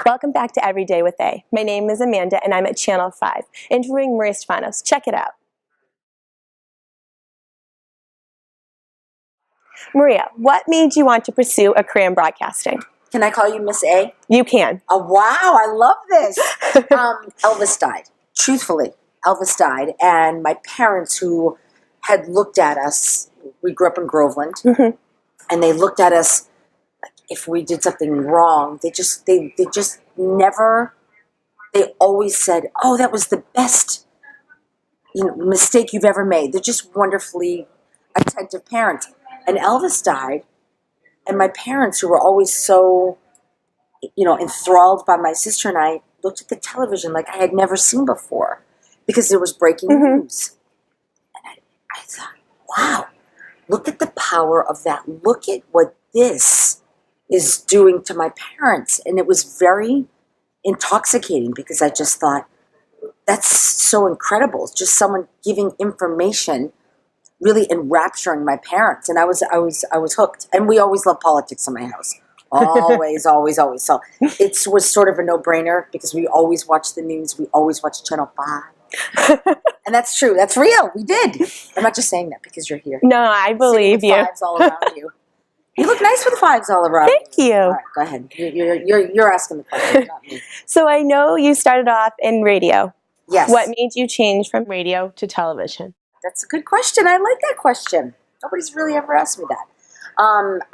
Welcome back to Every Day with A. My name is Amanda and I'm at Channel 5, interviewing Maria Stephanos. Check it out. Maria, what made you want to pursue a career in broadcasting? Can I call you Miss A? You can. Oh, wow, I love this. Elvis died. Truthfully, Elvis died. And my parents, who had looked at us, we grew up in Groveland, and they looked at us like if we did something wrong. They just never, they always said, oh, that was the best mistake you've ever made. They're just wonderfully attentive parents. And Elvis died. And my parents, who were always so, enthralled by my sister and I, looked at the television like I had never seen before because there was breaking news. And I thought, wow, look at the power of that. Look at what this is doing to my parents. And it was very intoxicating because I just thought, that's so incredible. Just someone giving information, really enrapturing my parents, and I was hooked. And we always loved politics in my house, always, always, always. So it was sort of a no-brainer because we always watched the news. We always watched Channel 5, and that's true. That's real. We did. I'm not just saying that because you're here. No, I believe you. Fives all around you. You look nice with fives all around. Thank you. All right, go ahead. You're asking the question, not me. So I know you started off in radio. Yes. What made you change from radio to television? That's a good question. I like that question. Nobody's really ever asked me that.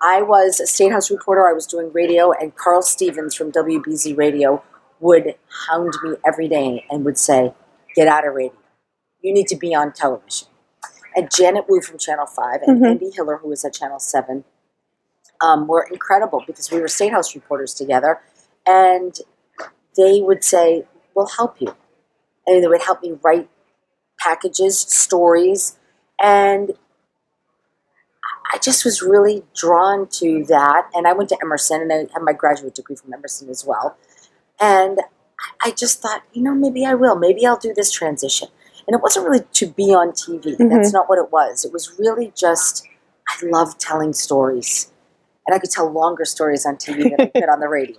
I was a State House reporter. I was doing radio, and Carl Stevens from WBZ Radio would hound me every day and would say, get out of radio. You need to be on television. And Janet Wu from Channel 5 and Andy Hiller, who was at Channel 7, were incredible because we were State House reporters together. And they would say, we'll help you. And they would help me write packages, stories, and I just was really drawn to that. And I went to Emerson, and I had my graduate degree from Emerson as well. And I just thought, maybe I will. Maybe I'll do this transition. And it wasn't really to be on TV. That's not what it was. It was really just, I love telling stories. And I could tell longer stories on TV than I could on the radio.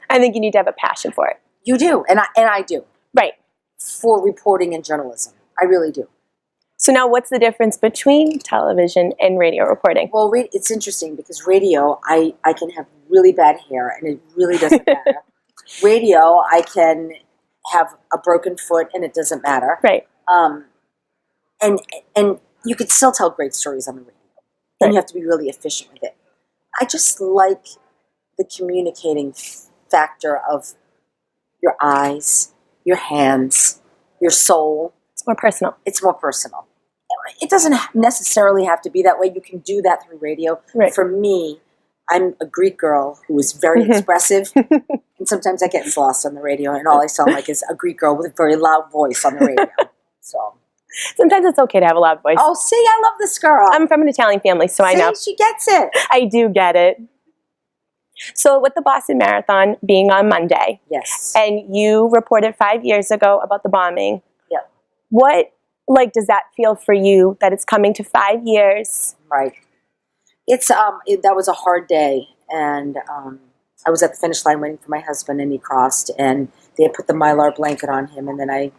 I think you need to have a passion for it. You do, and I do. Right. For reporting and journalism. I really do. So now what's the difference between television and radio reporting? Well, it's interesting because radio, I can have really bad hair and it really doesn't matter. Radio, I can have a broken foot and it doesn't matter. Right. And you could still tell great stories on the radio. And you have to be really efficient with it. I just like the communicating factor of your eyes, your hands, your soul. It's more personal. It's more personal. It doesn't necessarily have to be that way. You can do that through radio. Right. For me, I'm a Greek girl who is very expressive, and sometimes I get lost on the radio, and all I sound like is a Greek girl with a very loud voice on the radio. So sometimes it's okay to have a loud voice. Oh, see, I love this girl. I'm from an Italian family, so I know. She gets it. I do get it. So with the Boston Marathon being on Monday, yes, and you reported 5 years ago about the bombing, yep. What does that feel for you that it's coming to 5 years? Right. It's that was a hard day, and I was at the finish line waiting for my husband, and he crossed, and they had put the Mylar blanket on him, and then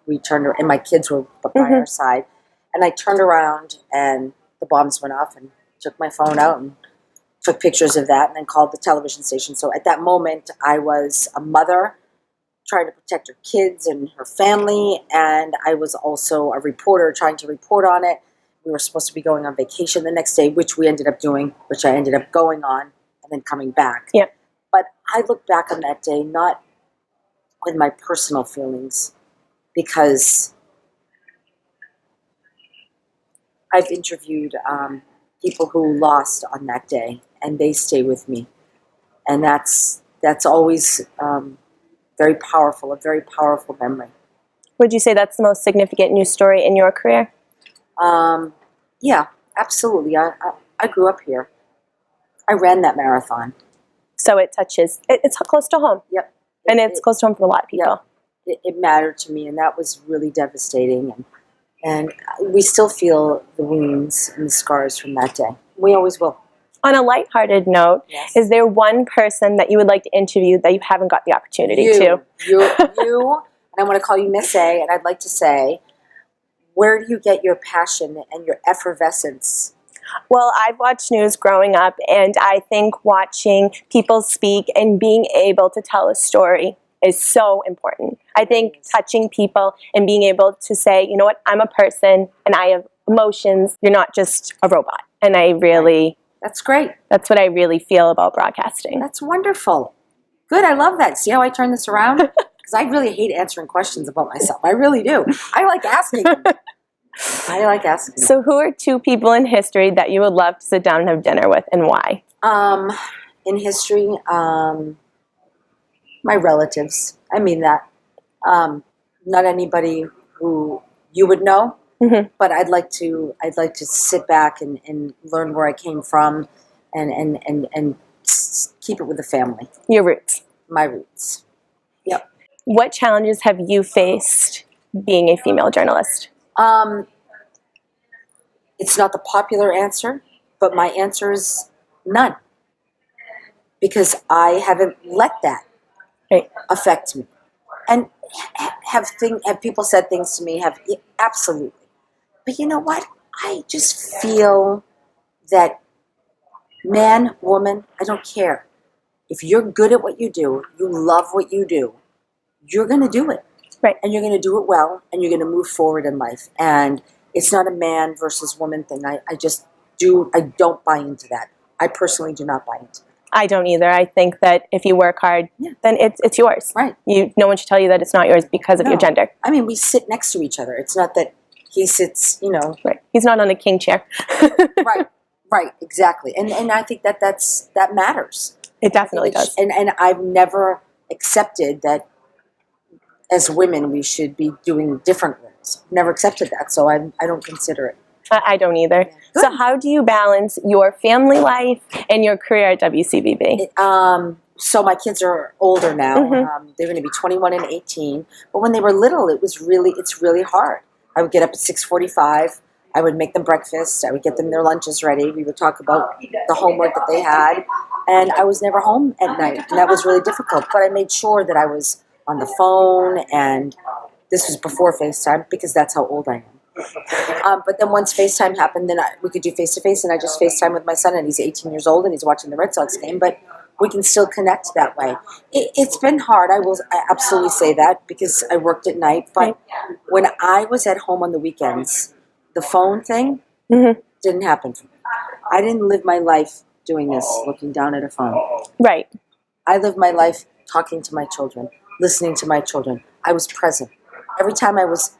we turned, and my kids were by our side, and I turned around, and the bombs went off, and took my phone out and took pictures of that, and then called the television station. So at that moment, I was a mother trying to protect her kids and her family, and I was also a reporter trying to report on it. We were supposed to be going on vacation the next day, which we ended up doing, which I ended up going on and then coming back. Yeah. But I look back on that day not with my personal feelings, because I've interviewed people who lost on that day, and they stay with me. And that's always very powerful, a very powerful memory. Would you say that's the most significant news story in your career? Yeah, absolutely. I grew up here. I ran that marathon. So it touches, it's close to home. Yep. And it's close to home for a lot of people. Yep. It mattered to me, and that was really devastating. And we still feel the wounds and the scars from that day. We always will. On a lighthearted note, Yes. is there one person that you would like to interview that you haven't got the opportunity to? You, and I want to call you Miss A, and I'd like to say, where do you get your passion and your effervescence? Well, I've watched news growing up, and I think watching people speak and being able to tell a story is so important. I think touching people and being able to say, you know what, I'm a person and I have emotions. You're not just a robot. And I really... That's great. That's what I really feel about broadcasting. That's wonderful. Good, I love that. See how I turn this around? Because I really hate answering questions about myself. I really do. I like asking them. I like asking them. So who are 2 people in history that you would love to sit down and have dinner with, and why? In history, my relatives. I mean that. Not anybody who you would know, but I'd like to sit back and learn where I came from, and keep it with the family. Your roots. My roots. Yep. What challenges have you faced being a female journalist? It's not the popular answer, but my answer is none. Because I haven't let that affect me. And have people said things to me, absolutely. But you know what? I just feel that man, woman, I don't care. If you're good at what you do, you love what you do, you're going to do it. Right. And you're going to do it well, and you're going to move forward in life. And it's not a man versus woman thing. I don't buy into that. I personally do not buy into that. I don't either. I think that if you work hard, then it's yours. Right. No one should tell you that it's not yours because of your gender. I mean, we sit next to each other. It's not that he sits, Right. He's not on a king chair. Right, exactly. And I think that matters. It definitely does. And I've never accepted that as women we should be doing different roles. Never accepted that, so I don't consider it. I don't either. Yeah. So how do you balance your family life and your career at WCBB? So my kids are older now. They're going to be 21 and 18. But when they were little, it's really hard. I would get up at 6:45. I would make them breakfast. I would get them their lunches ready. We would talk about the homework that they had. And I was never home at night. And that was really difficult. But I made sure that I was on the phone. And this was before FaceTime because that's how old I am. But then once FaceTime happened, then we could do face-to-face, and I just FaceTime with my son, and he's 18 years old, and he's watching the Red Sox game, but we can still connect that way. It's been hard, I absolutely say that, because I worked at night, but when I was at home on the weekends, the phone thing didn't happen for me. I didn't live my life doing this, looking down at a phone. Right. I lived my life talking to my children, listening to my children. I was present. Every time I was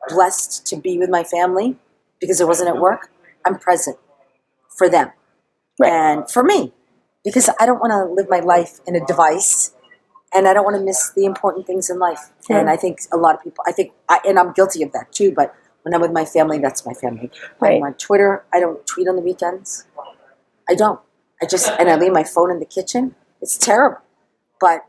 blessed to be with my family because I wasn't at work, I'm present for them and for me, because I don't want to live my life in a device, and I don't want to miss the important things in life. And I think a lot of people, and I'm guilty of that too, but when I'm with my family, that's my family. I'm on Twitter. I don't tweet on the weekends. I don't. And I leave my phone in the kitchen. It's terrible. But,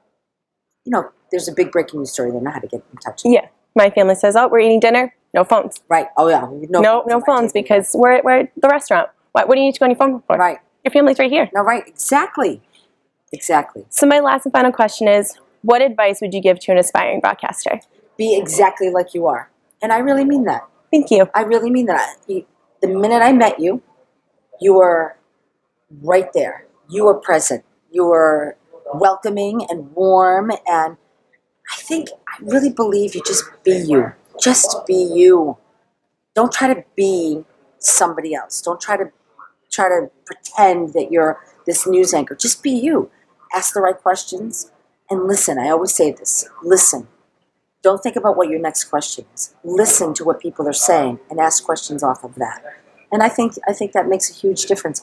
there's a big breaking news story. They know how to get in touch. Yeah. My family says, "Oh, we're eating dinner. No phones." Right. Oh, yeah. No phones because we're at the restaurant. What do you need to go on your phone for? Right. Your family's right here. No, right. Exactly. So my last and final question is, what advice would you give to an aspiring broadcaster? Be exactly like you are. And I really mean that. Thank you. I really mean that. The minute I met you, you were right there. You were present. You were welcoming and warm, and I really believe you just be you. Just be you. Don't try to be somebody else. Don't try to pretend that you're this news anchor. Just be you. Ask the right questions and listen. I always say this. Listen. Don't think about what your next question is. Listen to what people are saying and ask questions off of that. And I think that makes a huge difference.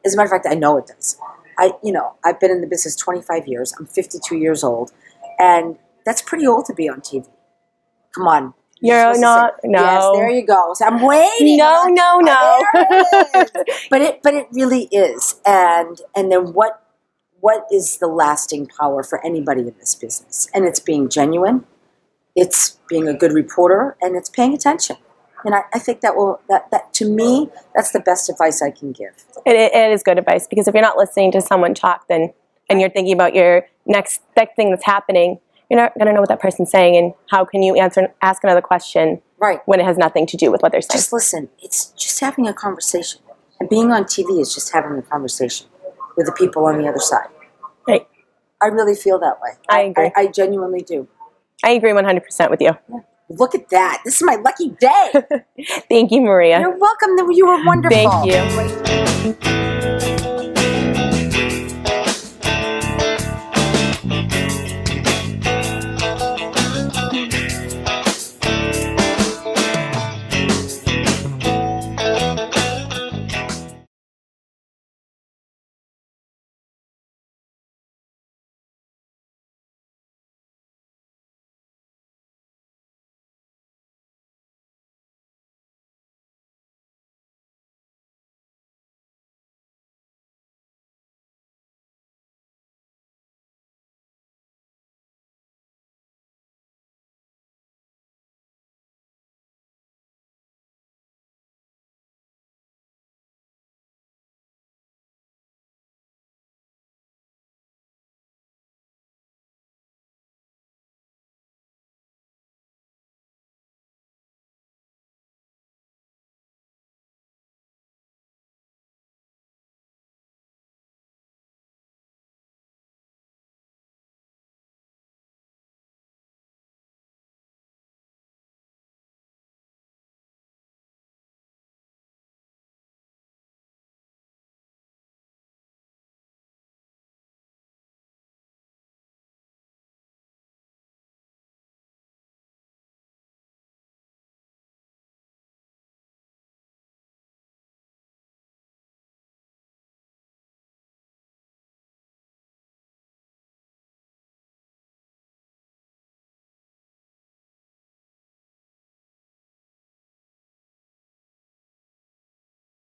As a matter of fact, I know it does. I've been in the business 25 years. I'm 52 years old, and that's pretty old to be on TV. Come on. You're not. No. Yes, there you go. So I'm waiting. No. There it is. But it really is. And then what is the lasting power for anybody in this business? And it's being genuine. It's being a good reporter, and it's paying attention. And I think that to me, that's the best advice I can give. It is good advice, because if you're not listening to someone talk, then and you're thinking about your next thing that's happening, you're not going to know what that person's saying, and how can you ask another question when it has nothing to do with what they're saying. Just listen. It's just having a conversation. And being on TV is just having a conversation with the people on the other side. Right. I really feel that way. I agree. I genuinely do. I agree 100% with you. Yeah. Look at that. This is my lucky day. Thank you, Maria. You're welcome. You were wonderful. Thank you.